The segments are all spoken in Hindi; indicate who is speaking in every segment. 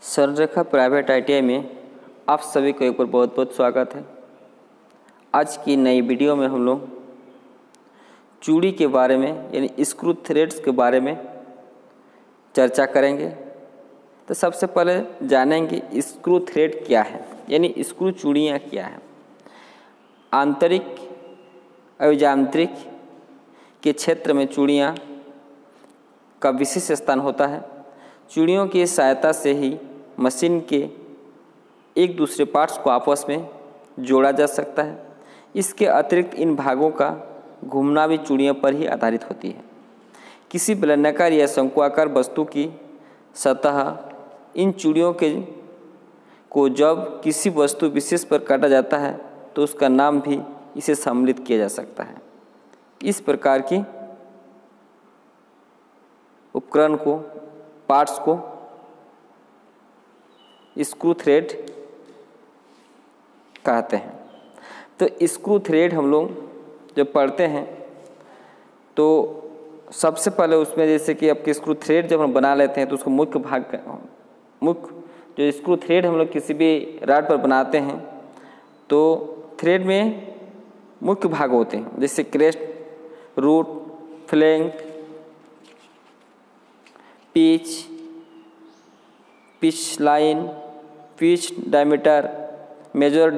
Speaker 1: स्वर्णरेखा प्राइवेट ITI में आप सभी को एक बार बहुत बहुत स्वागत है। आज की नई वीडियो में हम लोग चूड़ी के बारे में यानी स्क्रू थ्रेड्स के बारे में चर्चा करेंगे। तो सबसे पहले जानेंगे स्क्रू थ्रेड क्या है, यानी स्क्रू चूड़ियाँ क्या हैं। आंतरिक अभियांत्रिक के क्षेत्र में चूड़ियाँ का विशेष स्थान होता है। चूड़ियों की सहायता से ही मशीन के एक दूसरे पार्ट्स को आपस में जोड़ा जा सकता है। इसके अतिरिक्त इन भागों का घूमना भी चूड़ियों पर ही आधारित होती है। किसी बेलनाकार या शंक्वाकार वस्तु की सतह इन चूड़ियों को जब किसी वस्तु विशेष पर काटा जाता है तो उसका नाम भी इसे सम्मिलित किया जा सकता है। इस प्रकार की उपकरण को पार्ट्स को स्क्रू थ्रेड कहते हैं। तो स्क्रू थ्रेड हम लोग जब पढ़ते हैं तो सबसे पहले उसमें जैसे कि आपके स्क्रू थ्रेड जब हम बना लेते हैं तो उसको मुख्य जो स्क्रू थ्रेड हम लोग किसी भी रॉड पर बनाते हैं तो थ्रेड में मुख्य भाग होते हैं, जैसे crest, root, flank, pitch line, pitch diameter, major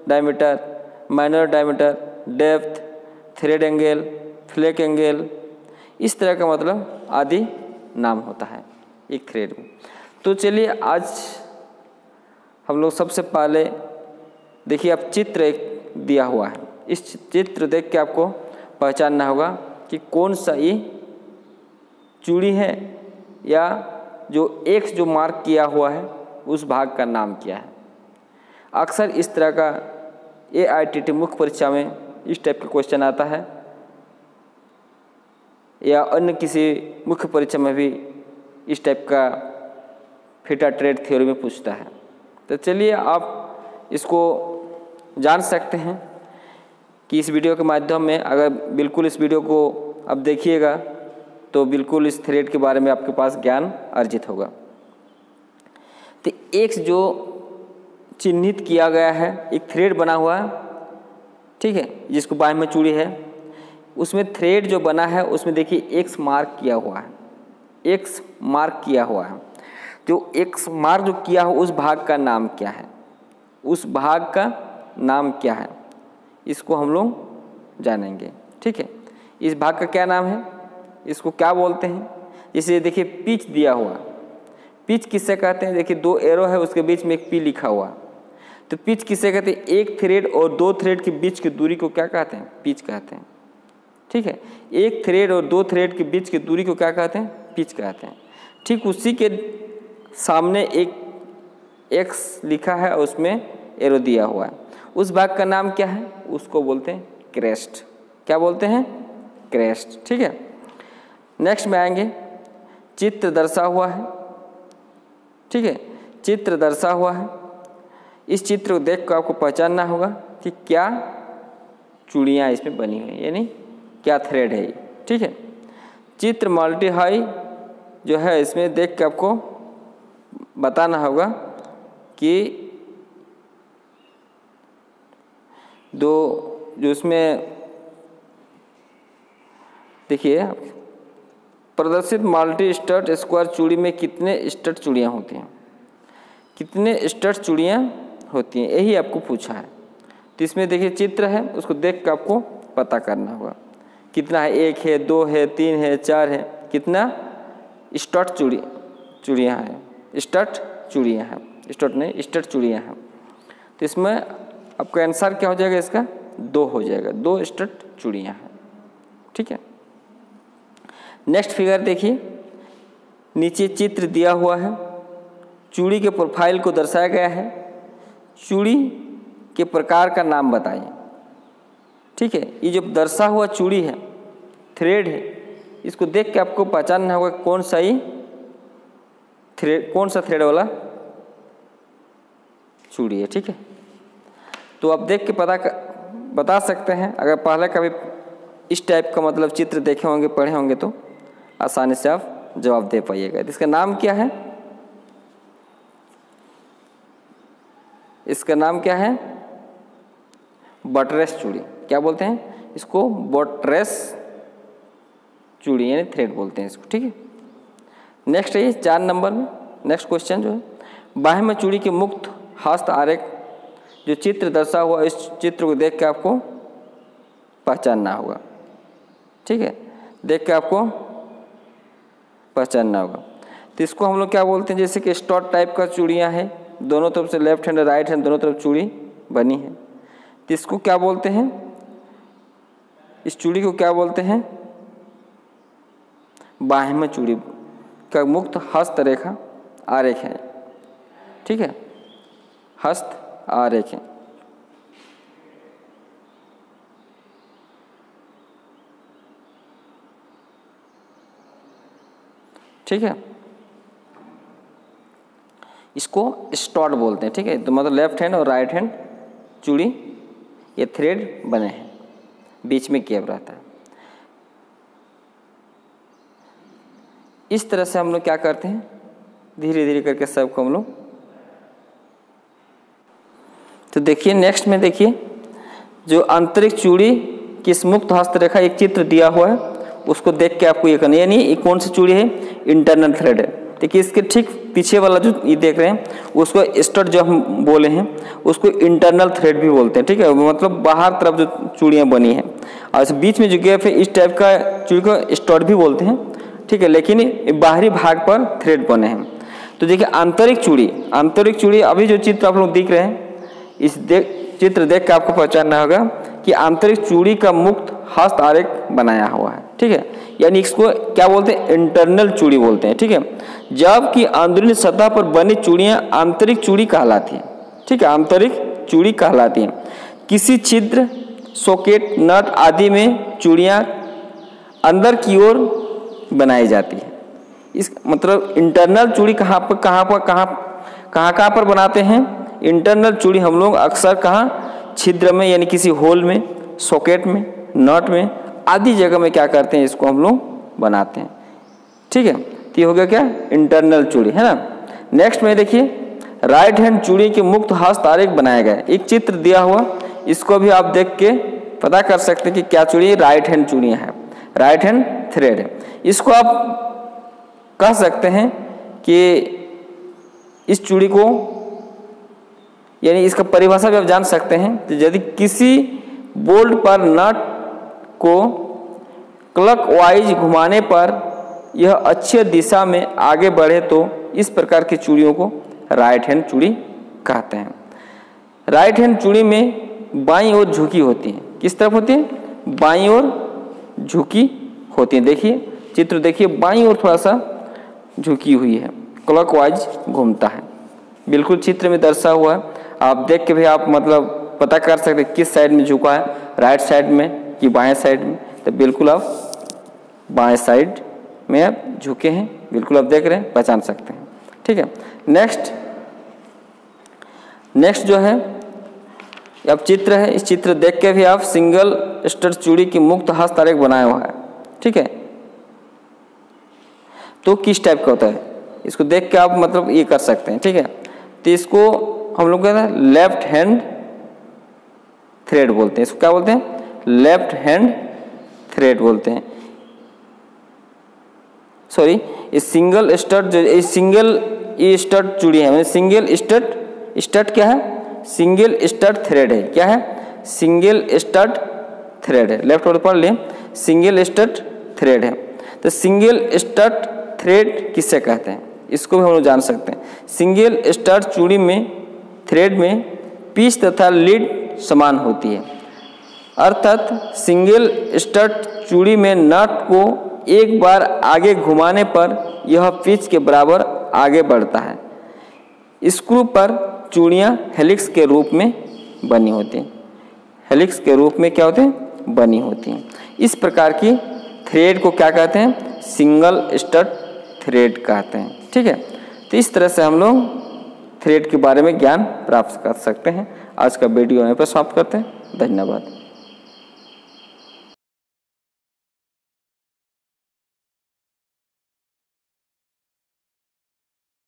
Speaker 1: diameter, minor diameter, depth, thread angle, flank angle, इस तरह का मतलब आदि नाम होता है एक थ्रेड में। तो चलिए आज हम लोग सबसे पहले देखिए, आप चित्र एक दिया हुआ है। इस चित्र देख के आपको पहचानना होगा कि कौन सा ये चूड़ी है या जो एक्स जो मार्क किया हुआ है उस भाग का नाम क्या है। अक्सर इस तरह का AITT मुख्य परीक्षा में इस टाइप का क्वेश्चन आता है या अन्य किसी मुख्य परीक्षा में भी इस टाइप का फीटा ट्रेड थ्योरी में पूछता है। तो चलिए आप इसको जान सकते हैं कि इस वीडियो के माध्यम में अगर बिल्कुल इस वीडियो को अब देखिएगा तो बिल्कुल इस थ्रेड के बारे में आपके पास ज्ञान अर्जित होगा। तो एक जो चिन्हित किया गया है एक थ्रेड बना हुआ है, ठीक है, जिसको बाएं में चूड़ी है, उसमें थ्रेड जो बना है उसमें देखिए एक्स मार्क किया हुआ है। एक्स मार्क किया हुआ है, जो एक्स मार्क जो किया हो उस भाग का नाम क्या है, उस भाग का नाम क्या है, इसको हम लोग जानेंगे। ठीक है, इस भाग का क्या नाम है, इसको क्या बोलते हैं। जैसे देखिए पिच दिया हुआ, पिच किससे कहते हैं, देखिए दो एरो है उसके बीच में एक पी लिखा हुआ, तो पिच किससे कहते हैं, एक थ्रेड और दो थ्रेड के बीच की दूरी को क्या कहते हैं, पिच कहते हैं। ठीक है, एक थ्रेड और दो थ्रेड के बीच की दूरी को क्या कहते हैं, पिच कहते हैं। ठीक उसी के सामने एक एक्स लिखा है और उसमें एरो दिया हुआ है, उस भाग का नाम क्या है, उसको बोलते हैं क्रेस्ट। क्या बोलते हैं, क्रेस्ट। ठीक है, नेक्स्ट में आएंगे, चित्र दर्शा हुआ है। ठीक है, चित्र दर्शा हुआ है। इस चित्र को देख कर आपको पहचानना होगा कि क्या चूड़ियाँ इसमें बनी हुई हैं, यानी क्या थ्रेड है। ठीक है, चित्र मल्टी हाई जो है इसमें देख के आपको बताना होगा कि दो जो इसमें देखिए प्रदर्शित मल्टी स्टड स्क्वायर चूड़ी में कितने स्टड चूड़ियाँ होती हैं, कितने स्टड चूड़ियाँ होती हैं, यही आपको पूछा है। तो इसमें देखिए चित्र है, उसको देख कर आपको पता करना होगा कितना है, एक है, दो है, तीन है, चार है, कितना स्टड चूड़ियाँ हैं, स्टड चूड़ियाँ हैं, स्टड नहीं स्टड चूड़ियाँ हैं। तो इसमें आपका आंसर क्या हो जाएगा, इसका दो हो जाएगा, दो स्टड चूड़ियाँ हैं। ठीक है, नेक्स्ट फिगर देखिए, नीचे चित्र दिया हुआ है, चूड़ी के प्रोफाइल को दर्शाया गया है, चूड़ी के प्रकार का नाम बताइए। ठीक है, ये जो दर्शा हुआ चूड़ी है, थ्रेड है, इसको देख के आपको पहचानना होगा कौन सा ही थ्रेड, कौन सा थ्रेड वाला चूड़ी है। ठीक है, तो आप देख के बता सकते हैं। अगर पहले कभी इस टाइप का मतलब चित्र देखे होंगे, पढ़े होंगे तो आसानी से आप जवाब दे पाइएगा। इसका नाम क्या है, इसका नाम क्या है? बटरेस चूड़ी। क्या बोलते हैं इसको? बटरेस चूड़ी यानी थ्रेड बोलते हैं इसको, ठीक है। नेक्स्ट है 4 नंबर में नेक्स्ट क्वेश्चन जो है, बाहें में चूड़ी के मुक्त हस्त आरेख जो चित्र दर्शा हुआ, इस चित्र को देख के आपको पहचानना होगा, ठीक है। देख के आपको पहचानना होगा। तो इसको हम लोग क्या बोलते हैं? जैसे कि स्टॉट टाइप का चूड़ियाँ हैं, दोनों तरफ से लेफ्ट हैंड और राइट हैंड दोनों तरफ चूड़ी बनी है, तो इसको क्या बोलते हैं? इस चूड़ी को क्या बोलते हैं? बाहें में चूड़ी का मुक्त हस्त रेखा आरेख है, ठीक है, हस्त आरेख है। ठीक है, इसको स्टॉट बोलते हैं, ठीक है। तो मतलब लेफ्ट हैंड और राइट हैंड चूड़ी ये थ्रेड बने हैं, बीच में गैप रहता है। इस तरह से हम लोग क्या करते हैं, धीरे धीरे करके सबको हम लोग। तो देखिए नेक्स्ट में देखिए, जो आंतरिक चूड़ी की इस मुक्त हस्तरेखा एक चित्र दिया हुआ है, उसको देख के आपको ये करना है, यानी ये कौन सी चूड़ी है? इंटरनल थ्रेड है। देखिए इसके ठीक पीछे वाला जो ये देख रहे हैं उसको स्टड जो हम बोले हैं उसको इंटरनल थ्रेड भी बोलते हैं, ठीक है। मतलब बाहर तरफ जो चूड़ियाँ बनी हैं, और बीच में जो गैप है इस टाइप का चूड़ी को स्टड भी बोलते हैं, ठीक है। लेकिन बाहरी भाग पर थ्रेड बने हैं। तो देखिए आंतरिक चूड़ी अभी जो चित्र आप लोग दिख रहे हैं, इस चित्र देख के आपको पहचानना होगा कि आंतरिक चूड़ी का मुक्त हस्त आरेख बनाया हुआ है, ठीक है। यानी इसको क्या बोलते हैं? इंटरनल चूड़ी बोलते हैं, ठीक है। जबकि अंदरूनी सतह पर बनी चूड़ियां आंतरिक चूड़ी कहलाती हैं, ठीक है, आंतरिक चूड़ी कहलाती हैं। किसी छिद्र, सॉकेट, नट आदि में चूड़ियां अंदर की ओर बनाई जाती है। इस मतलब इंटरनल चूड़ी कहाँ पर बनाते हैं? इंटरनल चूड़ी हम लोग अक्सर कहाँ? छिद्र में, यानी किसी होल में, सॉकेट में, नट में आदि जगह में क्या करते हैं? इसको हम लोग बनाते हैं, ठीक है। तो ये हो गया क्या? इंटरनल चूड़ी, है ना। नेक्स्ट में देखिए, राइट हैंड चूड़ी के मुक्त हस्त आरेख बनाया गया है। एक चित्र दिया हुआ, इसको भी आप देख के पता कर सकते हैं कि क्या चूड़ी? राइट हैंड चूड़ियाँ हैं, राइट हैंड थ्रेड है। इसको आप कह सकते हैं कि इस चूड़ी को, यानी इसका परिभाषा भी आप जान सकते हैं। तो यदि किसी बोल्ट पर नट को क्लॉकवाइज घुमाने पर यह अच्छी दिशा में आगे बढ़े तो इस प्रकार की चूड़ियों को राइट हैंड चूड़ी कहते हैं। राइट हैंड चूड़ी में बाईं ओर झुकी होती है। किस तरफ होती है? बाईं ओर झुकी होती है। देखिए चित्र देखिए, बाईं ओर थोड़ा सा झुकी हुई है, क्लॉकवाइज घूमता है, बिल्कुल चित्र में दर्शा हुआ है। आप देख के भी आप मतलब पता कर सकते हैं किस साइड में झुका है, राइट साइड में कि बाएं साइड में। तो बिल्कुल आप बाएं साइड में आप झुके हैं, बिल्कुल आप देख रहे हैं, पहचान सकते हैं, ठीक है। नेक्स्ट जो है अब चित्र है, इस चित्र देख के भी आप सिंगल स्टड चूड़ी की मुक्त हस्त आरेख बनाया हुआ है, ठीक है। तो किस टाइप का होता है, इसको देख के आप मतलब ये कर सकते हैं, ठीक है। तो इसको हम लोग कहते हैं लेफ्ट हैंड थ्रेड बोलते हैं। इसको क्या बोलते हैं? लेफ्ट हैंड थ्रेड बोलते हैं। सॉरी, इस सिंगल स्टड जो इस सिंगल ये स्टड चूड़ी है, सिंगल स्टड क्या है? सिंगल स्टड थ्रेड है। क्या है? सिंगल स्टड थ्रेड है। लेफ्ट और पढ़ लें, सिंगल स्टड थ्रेड है। तो सिंगल स्टड थ्रेड किससे कहते हैं, इसको भी हम लोग जान सकते हैं। सिंगल स्टड चूड़ी में थ्रेड में पिच तथा लीड समान होती है, अर्थात सिंगल स्टड चूड़ी में नट को एक बार आगे घुमाने पर यह पिच के बराबर आगे बढ़ता है। स्क्रू पर चूड़ियाँ हेलिक्स के रूप में बनी होती हैं। हेलिक्स के रूप में क्या होते हैं? बनी होती हैं। इस प्रकार की थ्रेड को क्या कहते हैं? सिंगल स्टड थ्रेड कहते हैं, ठीक है। तो इस तरह से हम लोग थ्रेड के बारे में ज्ञान प्राप्त कर सकते हैं। आज का वीडियो यहाँ पर समाप्त करते हैं। धन्यवाद।